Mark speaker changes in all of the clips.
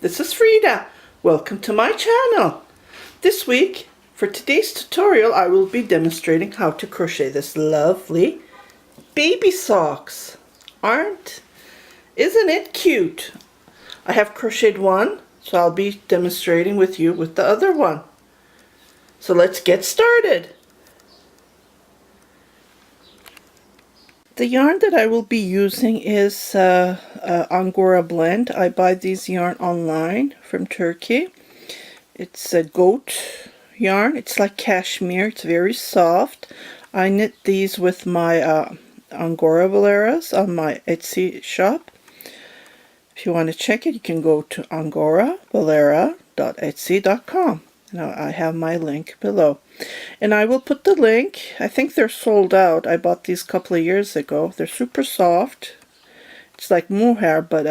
Speaker 1: this is Frida. Welcome to my channel. This week, for today's tutorial, I will be demonstrating how to crochet this lovely baby socks. Isn't it cute? I have crocheted one, so I'll be demonstrating with you with the other one. So let's get started. The yarn that I will be using is Angora blend. I buy these yarn online from Turkey. It's a goat yarn. It's like cashmere. It's very soft. I knit these with my Angora Valeras on my Etsy shop. If you want to check it, you can go to angoravalera.etsy.com. Now I have my link below. And I will put the link. I think they're sold out. I bought these a couple of years ago. They're super soft. It's like mohair, but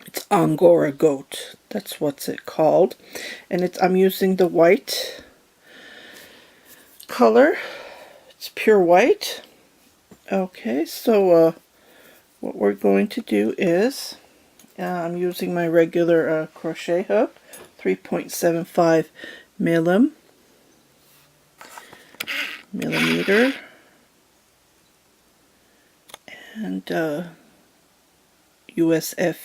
Speaker 1: it's Angora goat. That's what's it called. And I'm using the white color. It's pure white. Okay, so what we're going to do is I'm using my regular crochet hook, 3.75 millimeter, and USF.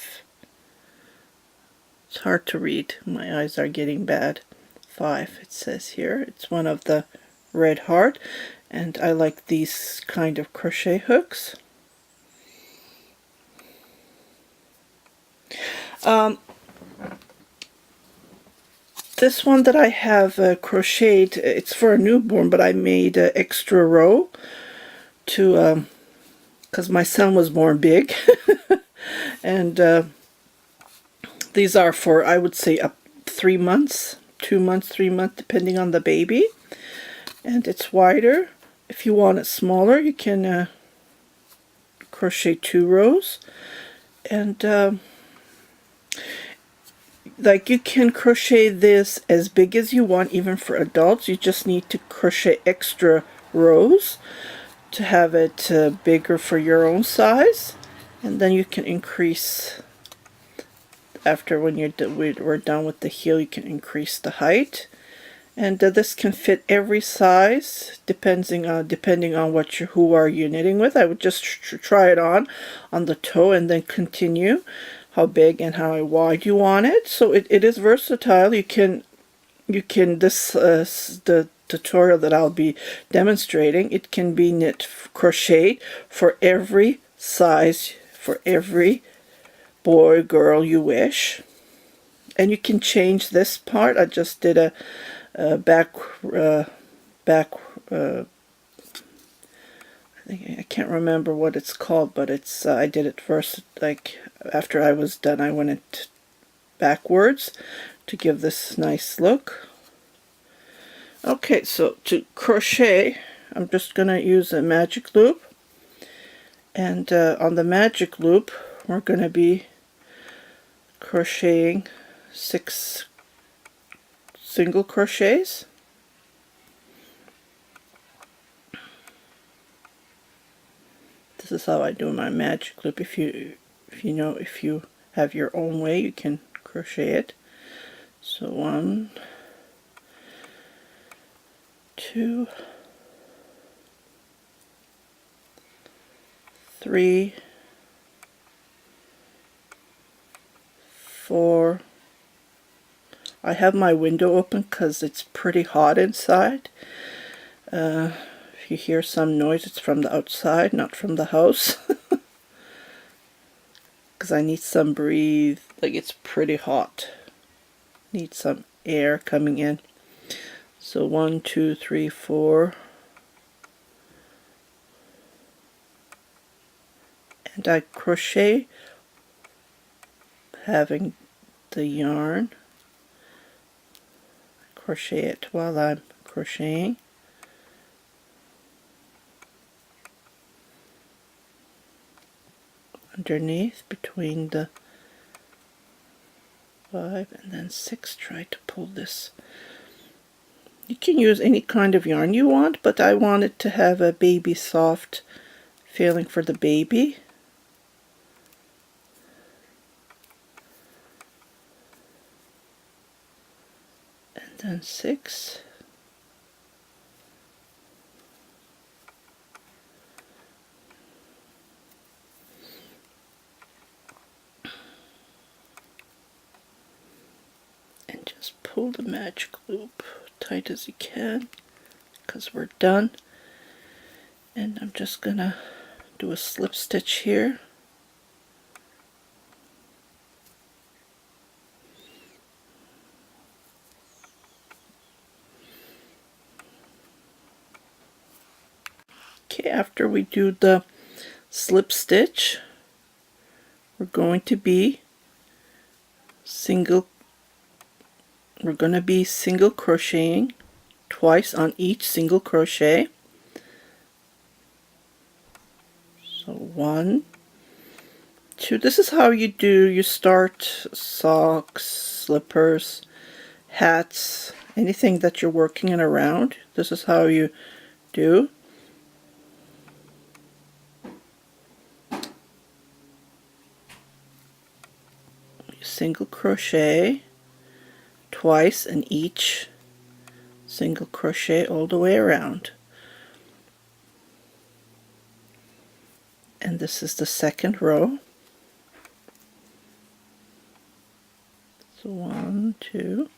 Speaker 1: It's hard to read. My eyes are getting bad. 5 it says here. It's one of the red heart, and I like these kind of crochet hooks. This one that I have crocheted, it's for a newborn, but I made an extra row to, because my son was born big. And these are for, I would say, up 3 months, 2 months, 3 months, depending on the baby. And it's wider. If you want it smaller, you can crochet 2 rows. And like, you can crochet this as big as you want, even for adults. You just need to crochet extra rows to have it bigger for your own size, and then you can increase after when we're done with the heel. You can increase the height, and this can fit every size depending on who are you knitting with. I would just try it on the toe and then continue how big and how wide you want it. So it is versatile. You can the tutorial that I'll be demonstrating, it can be knit crocheted for every size, for every boy, girl you wish. And you can change this part. I just did a back I can't remember what it's called, but it's I did it first, like after I was done I went it backwards to give this nice look. Okay, so to crochet, I'm just gonna use a magic loop, and on the magic loop we're gonna be crocheting 6 single crochets. This is how I do my magic loop. If you have your own way, you can crochet it. So 1, 2, 3, 4. I have my window open because it's pretty hot inside. If you hear some noise, it's from the outside, not from the house. Because I need some breathe. Like, it's pretty hot. Need some air coming in. So 1, 2, 3, 4. And I crochet having the yarn. Crochet it while I'm crocheting. Underneath between the 5 and then 6. Try to pull this. You can use any kind of yarn you want, but I wanted to have a baby soft feeling for the baby. then 6, and just pull the magic loop tight as you can, because we're done. And I'm just gonna do a slip stitch here. Okay, after we do the slip stitch, we're going to be single crocheting twice on each single crochet. So 1, 2. This is how you start socks, slippers, hats, anything that you're working in around. This is how you do. Single crochet twice in each single crochet all the way around. And this is the second row. So 1, 2.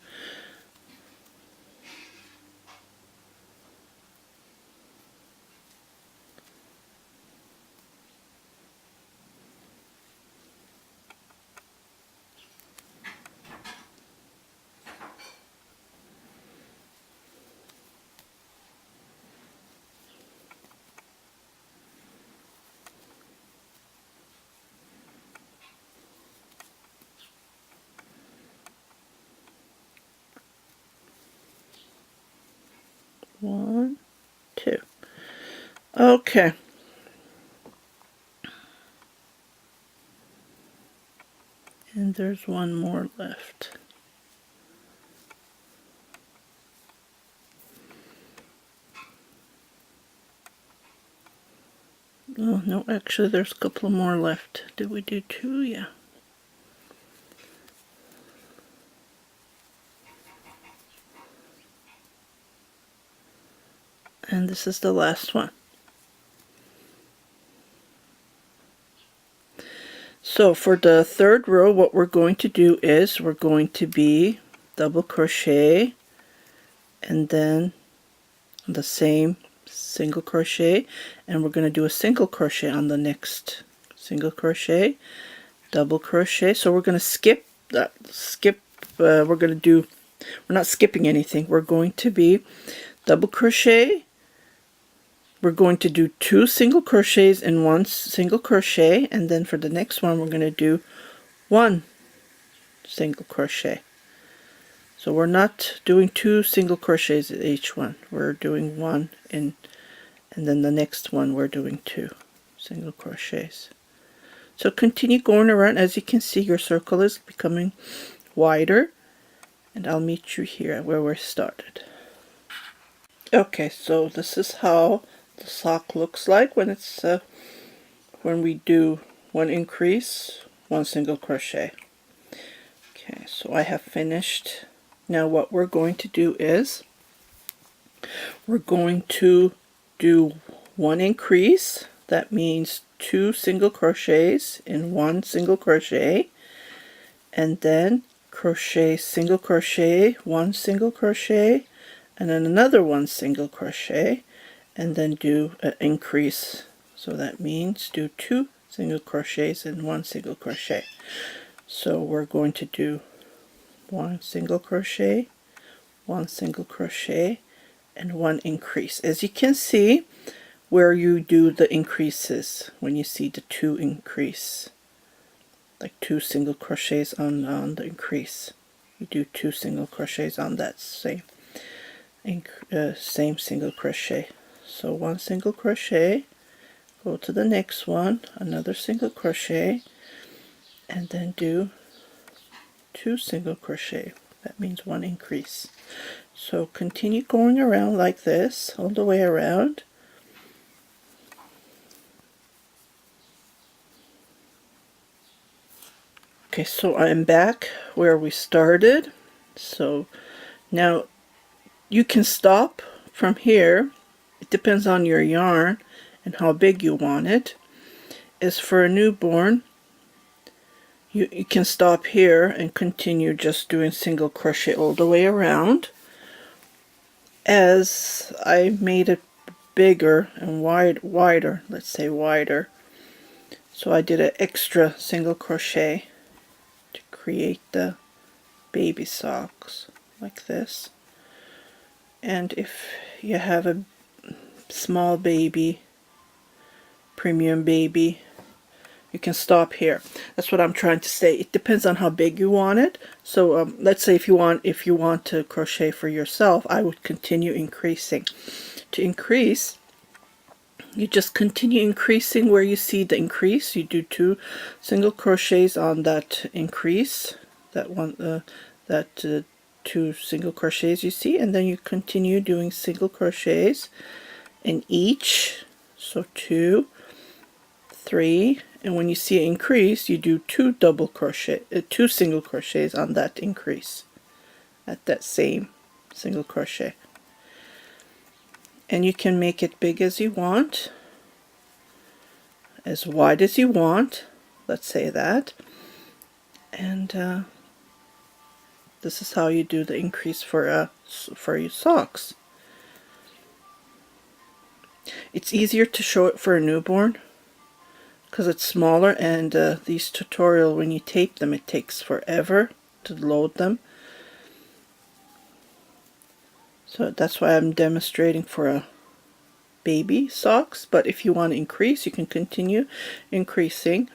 Speaker 1: 1, 2. Okay. And there's one more left. Oh, no, actually there's a couple more left. Did we do 2? Yeah. And this is the last one. So for the third row, what we're going to do is we're going to be double crochet and then the same single crochet, and we're going to do a single crochet on the next single crochet, double crochet. So we're going to skip that, we're not skipping anything. We're going to be double crochet. We're going to do 2 single crochets in 1 single crochet, and then for the next one we're going to do 1 single crochet. So we're not doing 2 single crochets at each one. We're doing 1 in, and then the next one we're doing 2 single crochets. So continue going around. As you can see, your circle is becoming wider, and I'll meet you here where we started. Okay, so this is how the sock looks like when it's when we do 1 increase, 1 single crochet. Okay, so I have finished. Now what we're going to do is we're going to do 1 increase. That means 2 single crochets in 1 single crochet, and then crochet, single crochet, 1 single crochet, and then another 1 single crochet, and then do an increase. So that means do 2 single crochets and 1 single crochet. So we're going to do 1 single crochet, 1 single crochet, and 1 increase. As you can see, where you do the increases, when you see the 2 increase, like 2 single crochets on the increase, you do 2 single crochets on that same single crochet. So 1 single crochet, go to the next one, another single crochet, and then do 2 single crochet. That means 1 increase. So continue going around like this all the way around. Okay, so I'm back where we started. So now you can stop from here. It depends on your yarn and how big you want it. As for a newborn, you can stop here and continue just doing single crochet all the way around. As I made it bigger and wider, let's say wider, so I did an extra single crochet to create the baby socks like this. And if you have a small baby, premium baby, you can stop here. That's what I'm trying to say. It depends on how big you want it. So let's say if you want to crochet for yourself, I would continue increasing. To increase, you just continue increasing where you see the increase. You do 2 single crochets on that increase, that one, 2 single crochets you see, and then you continue doing single crochets in each. So 2, 3, and when you see it increase, you do 2 single crochets on that increase at that same single crochet. And you can make it big as you want, as wide as you want, let's say that. And this is how you do the increase for your socks. It's easier to show it for a newborn because it's smaller, and these tutorials, when you tape them, it takes forever to load them. So that's why I'm demonstrating for a baby socks. But if you want to increase, you can continue increasing,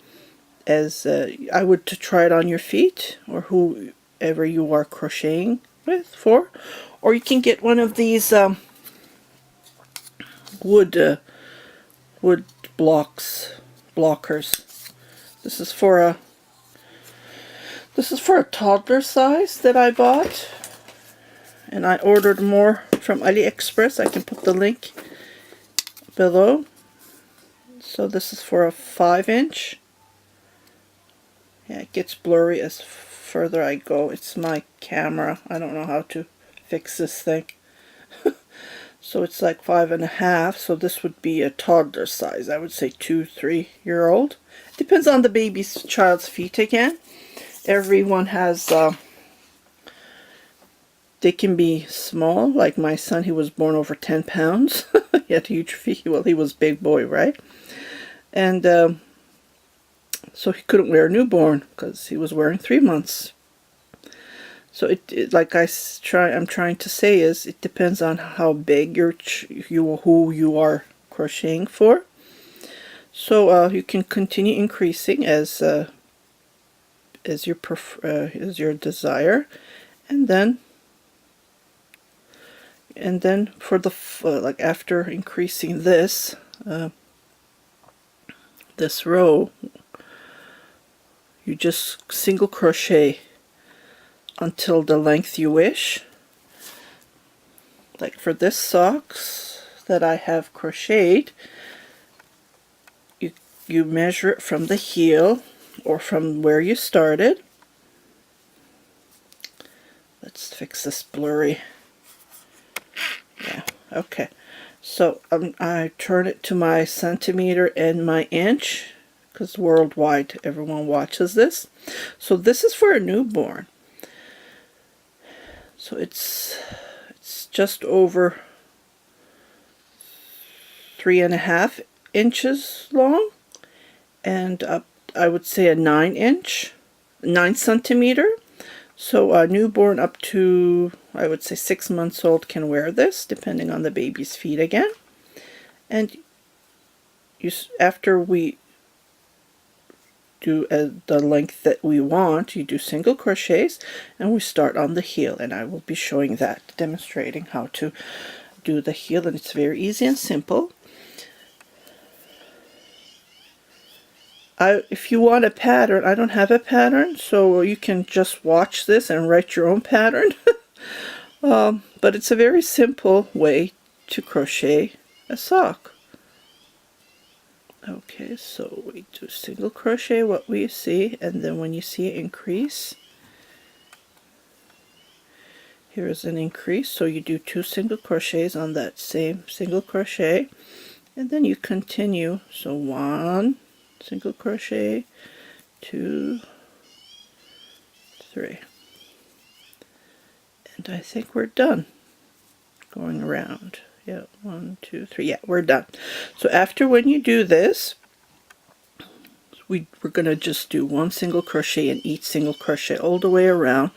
Speaker 1: as I would, to try it on your feet or whoever you are crocheting for. Or you can get one of these wood blockers. This is for a toddler size that I bought, and I ordered more from AliExpress. I can put the link below. So this is for a 5-inch. Yeah, it gets blurry as further I go. It's my camera. I don't know how to fix this thing. So it's like 5.5, so this would be a toddler size. I would say 2-3-year-old. Depends on the child's feet again. Everyone has, they can be small. Like my son, he was born over 10 pounds. He had huge feet. Well, he was a big boy, right? And so he couldn't wear a newborn because he was wearing 3 months. So like I'm trying to say is, it depends on how big who you are crocheting for. So you can continue increasing as your desire, and then for the like after increasing this row, you just single crochet until the length you wish. Like for this socks that I have crocheted, you measure it from the heel or from where you started. Let's fix this blurry. Yeah, okay. So I turn it to my centimeter and my inch, because worldwide everyone watches this. So this is for a newborn. So it's just over 3.5 inches long, and up, I would say, a 9 centimeter. So a newborn up to, I would say, 6 months old can wear this, depending on the baby's feet again. And after we do the length that we want, you do single crochets, and we start on the heel, and I will be showing that, demonstrating how to do the heel, and it's very easy and simple. If you want a pattern, I don't have a pattern, so you can just watch this and write your own pattern. But it's a very simple way to crochet a sock. Okay, so we do single crochet what we see, and then when you see it increase, Here is an increase, so you do 2 single crochets on that same single crochet, and then you continue. So 1 single crochet, 2, 3, and I think we're done going around. Yeah, 1, 2, 3. Yeah, we're done. So after, when you do this, we're going to just do 1 single crochet in each single crochet all the way around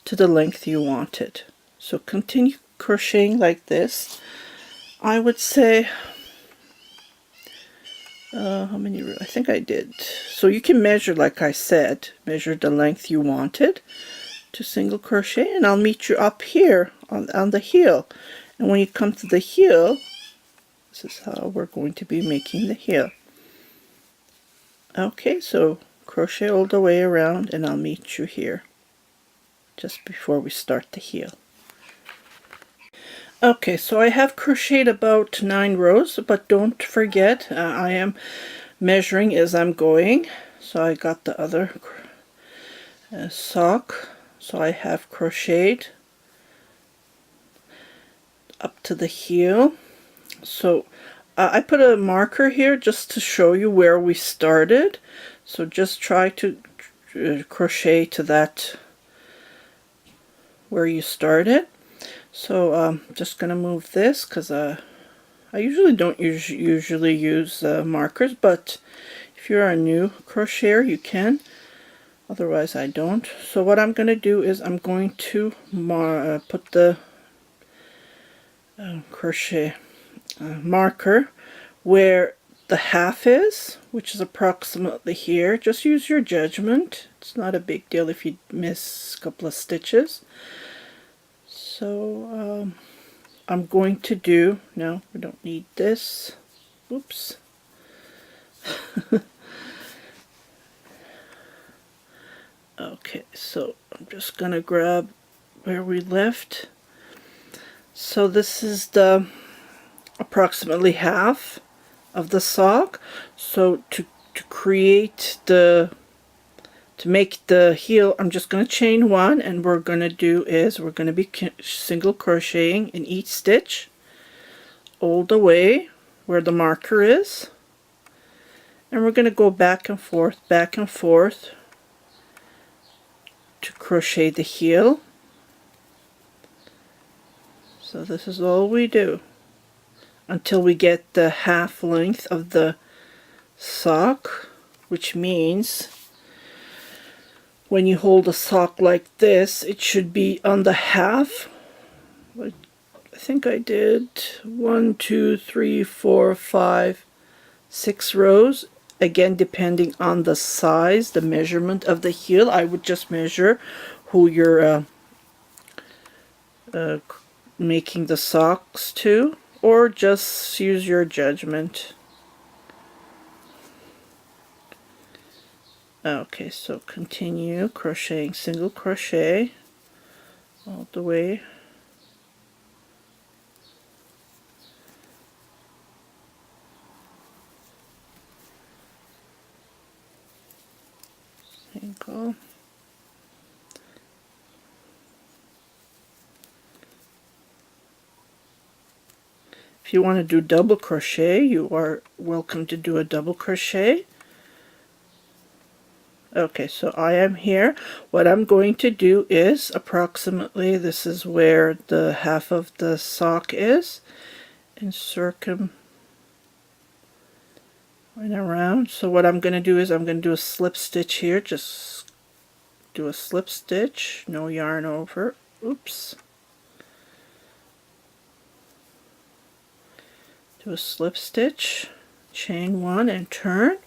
Speaker 1: to the length you want it. So continue crocheting like this. I would say, how many? I think I did. So you can measure, like I said, measure the length you wanted to single crochet, and I'll meet you up here on the heel. And when you come to the heel, this is how we're going to be making the heel. Okay, so crochet all the way around, and I'll meet you here just before we start the heel. Okay, so I have crocheted about 9 rows, but don't forget, I am measuring as I'm going. So I got the other sock, so I have crocheted up to the heel. So I put a marker here just to show you where we started. So just try to crochet to that where you started. So I'm just going to move this because I usually don't usually use markers, but if you're a new crocheter you can. Otherwise I don't. So what I'm going to do is I'm going to put the crochet marker where the half is, which is approximately here. Just use your judgment. It's not a big deal if you miss a couple of stitches. So I'm going to do, no, we don't need this. Oops. Okay, so I'm just going to grab where we left. So this is the approximately half of the sock. So to create to make the heel, I'm just going to chain 1, and we're going to do is we're going to be single crocheting in each stitch all the way where the marker is, and we're going to go back and forth to crochet the heel. So this is all we do until we get the half length of the sock, which means when you hold a sock like this, it should be on the half. I think I did 1, 2, 3, 4, 5, 6 rows. Again, depending on the size, the measurement of the heel, I would just measure who you're making the socks to, or just use your judgment. Okay, so continue crocheting single crochet all the way single. If you want to do double crochet, you are welcome to do a double crochet. Okay, so I am here. What I'm going to do is approximately, this is where the half of the sock is, and circum and around. So what I'm going to do is I'm going to do a slip stitch here. Just do a slip stitch, no yarn over. Oops. Do a slip stitch, chain 1 and turn,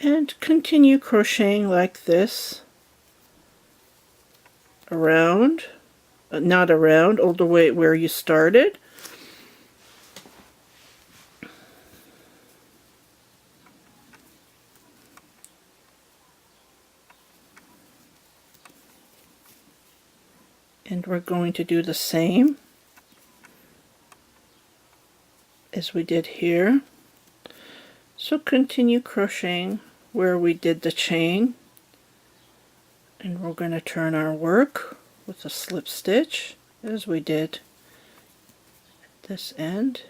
Speaker 1: and continue crocheting like this around, not around, all the way where you started. And we're going to do the same as we did here. So continue crocheting where we did the chain, and we're going to turn our work with a slip stitch as we did this end.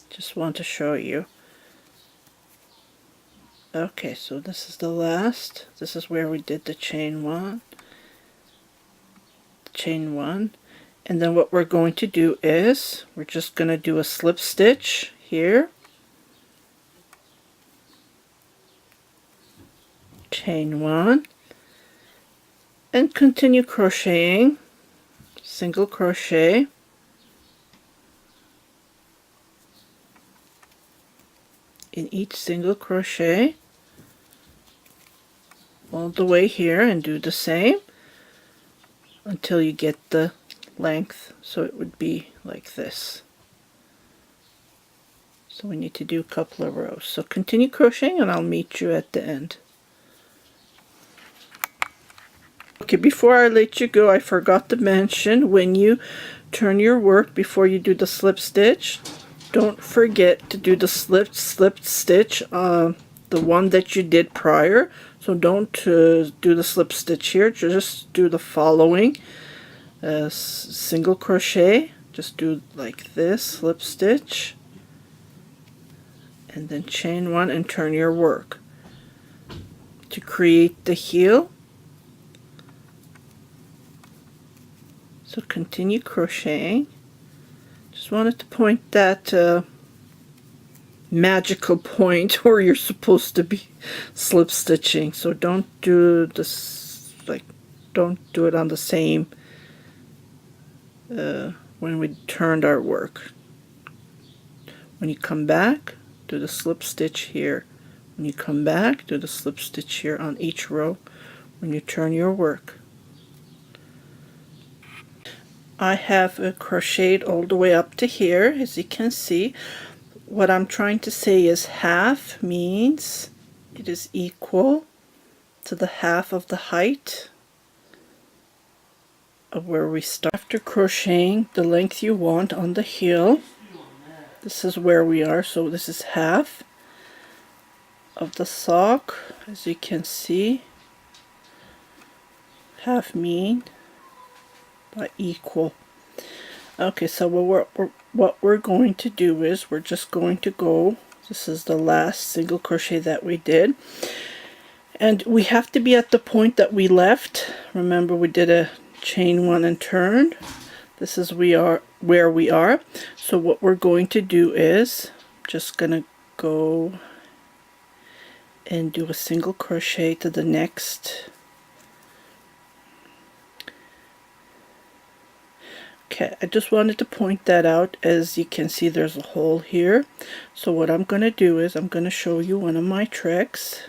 Speaker 1: Just want to show you. Okay, so this is the last. This is where we did the chain one, and then what we're going to do is we're just going to do a slip stitch here, chain one, and continue crocheting, single crochet, in each single crochet all the way here, and do the same until you get the length, so it would be like this. So we need to do a couple of rows. So continue crocheting and I'll meet you at the end. Okay, before I let you go, I forgot to mention, when you turn your work before you do the slip stitch, don't forget to do the slip stitch, the one that you did prior. So don't do the slip stitch here, just do the following single crochet. Just do like this, slip stitch, and then chain one and turn your work to create the heel. So continue crocheting. Just wanted to point that magical point where you're supposed to be slip stitching. So don't do this, like, don't do it on the same when we turned our work. When you come back, do the slip stitch here. When you come back, do the slip stitch here on each row when you turn your work. I have crocheted all the way up to here, as you can see. What I'm trying to say is half means it is equal to the half of the height of where we start. After crocheting the length you want on the heel, this is where we are, so this is half of the sock, as you can see. Half mean by equal. Okay, so what we're going to do is we're just going to go, this is the last single crochet that we did, and we have to be at the point that we left. Remember, we did a chain one and turned. This is where we are. So what we're going to do is just gonna go and do a single crochet to the next. Okay, I just wanted to point that out. As you can see, there's a hole here. So what I'm going to do is I'm going to show you one of my tricks.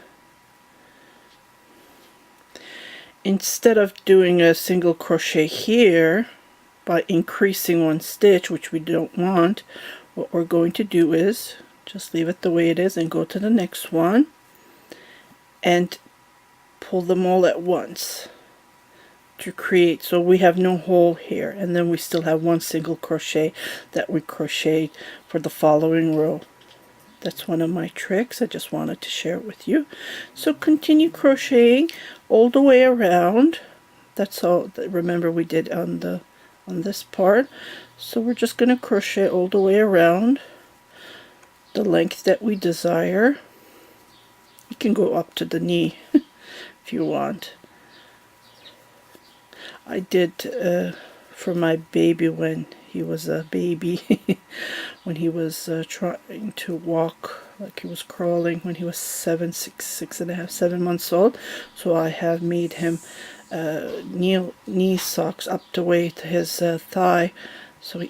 Speaker 1: Instead of doing a single crochet here by increasing one stitch, which we don't want, what we're going to do is just leave it the way it is and go to the next one and pull them all at once to create, so we have no hole here, and then we still have one single crochet that we crocheted for the following row. That's one of my tricks. I just wanted to share it with you. So continue crocheting all the way around. That's all. Remember, we did on this part. So we're just going to crochet all the way around the length that we desire. You can go up to the knee if you want. I did for my baby when he was a baby, when he was trying to walk, like he was crawling, when he was 6 and a half, 7 months old. So I have made him knee socks up the way to his thigh. So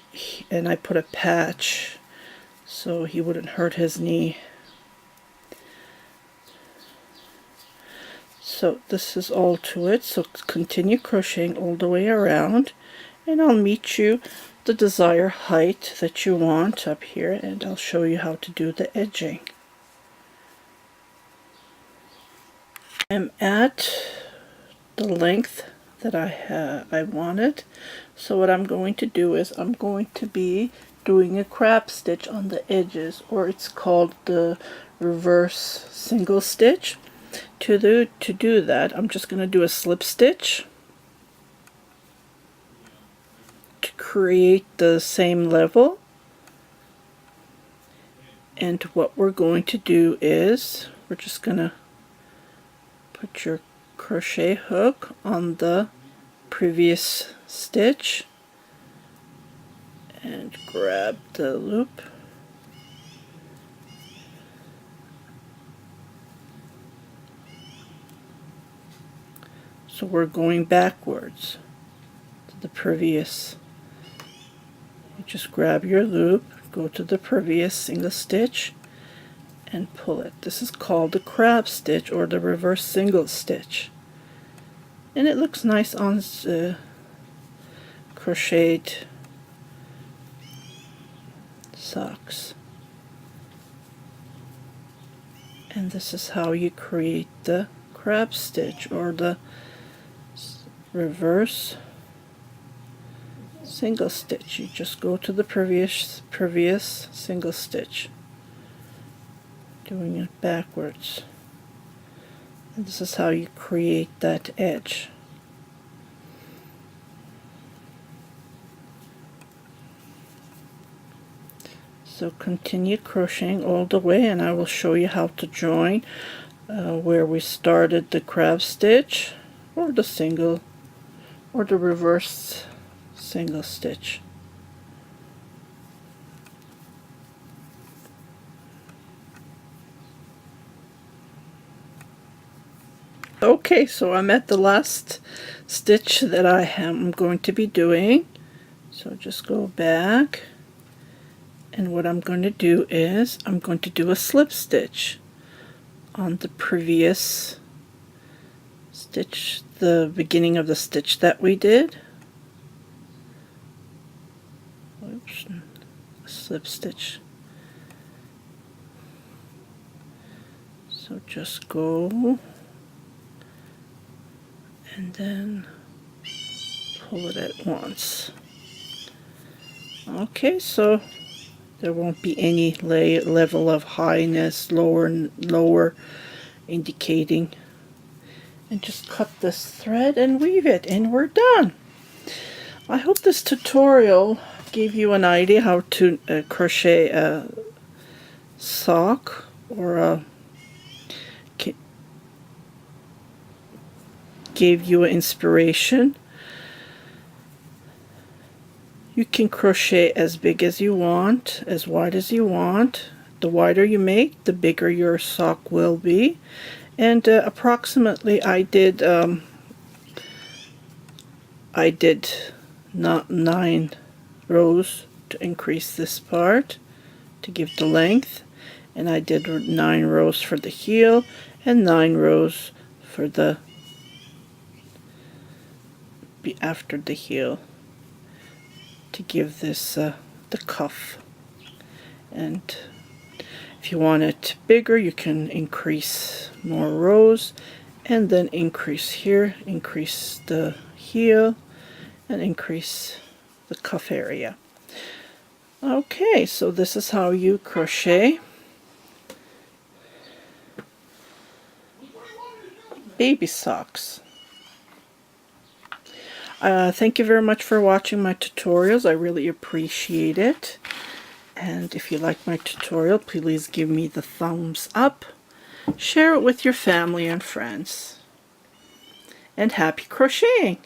Speaker 1: and I put a patch so he wouldn't hurt his knee. So this is all to it. So continue crocheting all the way around, and I'll meet you the desired height that you want up here, and I'll show you how to do the edging. I'm at the length that I wanted. So what I'm going to do is I'm going to be doing a crab stitch on the edges, or it's called the reverse single stitch. To do that, I'm just going to do a slip stitch to create the same level. And what we're going to do is we're just going to put your crochet hook on the previous stitch and grab the loop. So we're going backwards to the previous. You just grab your loop, go to the previous single stitch and pull it. This is called the crab stitch or the reverse single stitch. And it looks nice on the crocheted socks. And this is how you create the crab stitch or the reverse single stitch. You just go to the previous single stitch, doing it backwards. And this is how you create that edge. So continue crocheting all the way, and I will show you how to join where we started the crab stitch or the single or the reverse single stitch. Okay, so I'm at the last stitch that I am going to be doing. So just go back, and what I'm going to do is I'm going to do a slip stitch on the previous stitch, the beginning of the stitch that we did. Oops, slip stitch. So just go and then pull it at once. Okay, so there won't be any level of highness, lower indicating. And just cut this thread and weave it, and we're done. I hope this tutorial gave you an idea how to crochet a sock or gave you inspiration. You can crochet as big as you want, as wide as you want. The wider you make, the bigger your sock will be. And approximately I did not 9 rows to increase this part to give the length, and I did 9 rows for the heel and 9 rows for the after the heel to give this the cuff. And if you want it bigger, you can increase more rows and then increase here, increase the heel and increase the cuff area. Okay, so this is how you crochet baby socks. Thank you very much for watching my tutorials. I really appreciate it. And if you like my tutorial, please give me the thumbs up. Share it with your family and friends. And happy crocheting!